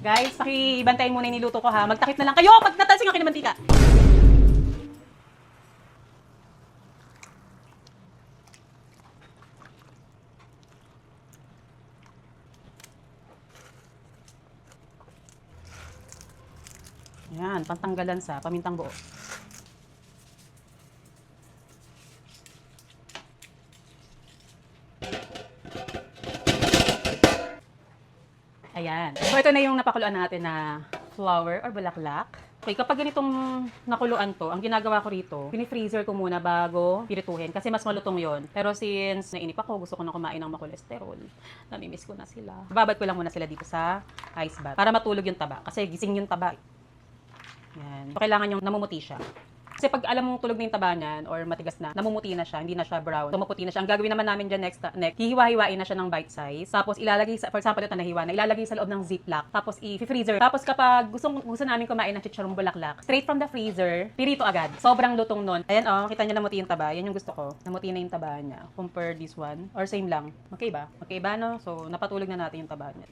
Guys, pakibantayin muna yung niluto ko ha. Magtakip na lang kayo pag natalsing ang kinamantika. Yan, pantanggalan sa pamintang buo. Ayan. So, ito na yung napakuluan natin na flower or bulaklak. Okay, kapag ganitong nakuluan to, ang ginagawa ko rito, pini-freezer ko muna bago pirituhin kasi mas malutong yon. Pero since nainip ako, gusto ko na kumain ng makolesterol. Namimiss ko na sila. Babad ko lang muna sila dito sa ice bath para matulog yung taba kasi gising yung taba. Yan. So, kailangan yung namumuti siya. Kasi pag alam mong tulog na yung taba niyan or matigas na, namumuti na siya, hindi na siya brown. So, maputi na siya. Ang gagawin naman namin dyan next, hihiwa-hiwain na siya ng bite size. Tapos ilalagay sa, for example, ito nahiwa na, ilalagay sa loob ng ziplock. Tapos i-freezer. Tapos kapag gusto namin kumain ng chicharong bulaklak, straight from the freezer, pirito agad. Sobrang lutong nun. Ayan kita niyo namuti yung taba. Yan yung gusto ko. Namuti na yung taba niya. Compare this one. Or same lang. Magkaiba. Magkaiba no? So, napatulog na natin yung taba niya.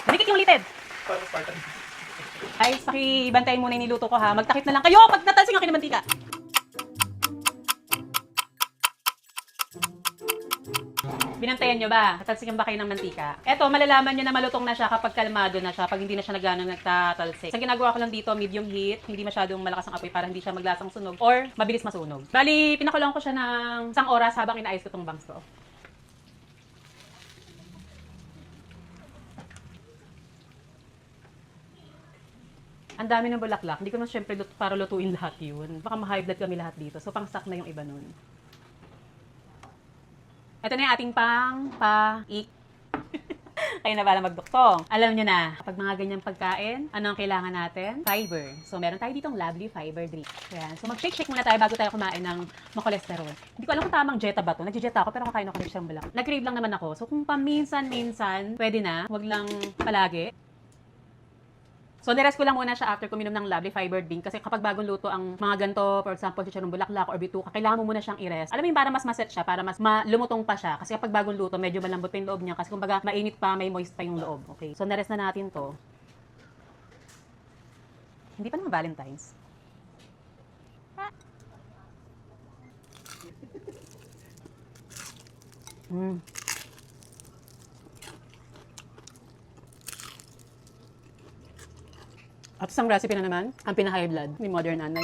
Manikit yung litid. Guys, pakibantayin muna yung niluto ko ha. Magtakip na lang kayo pag natalsing ang kinamantika. Binantayan nyo ba? Natalsikan ba kayo ng mantika? Eto, malalaman nyo na malutong na siya kapag kalmado na siya, pag hindi na siya nagtatalsik. Sa ginagawa ko lang dito, medium heat, hindi masyadong malakas ang apoy para hindi siya maglasang sunog or mabilis masunog. Bali, pinakulang ko siya ng 1 oras habang inaayos ko tong bangs ko. Ang dami ng bulaklak. Hindi ko naman syempre para lutuin lahat yun. Baka ma-high blood kami lahat dito. So, pang-stock na yung iba nun. Ito na yung ating pang-pa-ik. Kayo na bala magduktong. Alam nyo na, kapag mga ganyang pagkain, ano ang kailangan natin? Fiber. So, meron tayo ditong lovely fiber drink. Ayan. So, mag-shake-shake muna tayo bago tayo kumain ng makolesterol. Hindi ko alam kung tamang jeta ba to. Nag-jeta ako, pero kakain ako ng siyang balak. Nag-crave lang naman ako. So, kung paminsan-minsan, pwede na. Huwag lang palagi. So, nirest ko lang muna siya after kuminom ng lovely fiber drink kasi kapag bagong luto ang mga ganito, for example, chicharong bulaklak or bituka, kailangan mo muna siyang i-rest. Alam mo yun, para mas maset siya, para mas lumutong pa siya. Kasi kapag bagong luto, medyo malambot pa yung loob niya kasi kumbaga mainit pa, may moist pa yung loob. Okay, so nirest na natin to. Hindi pa naman Valentine's. At isang recipe na naman, ang pinaka-high blood ni Mother Nanay.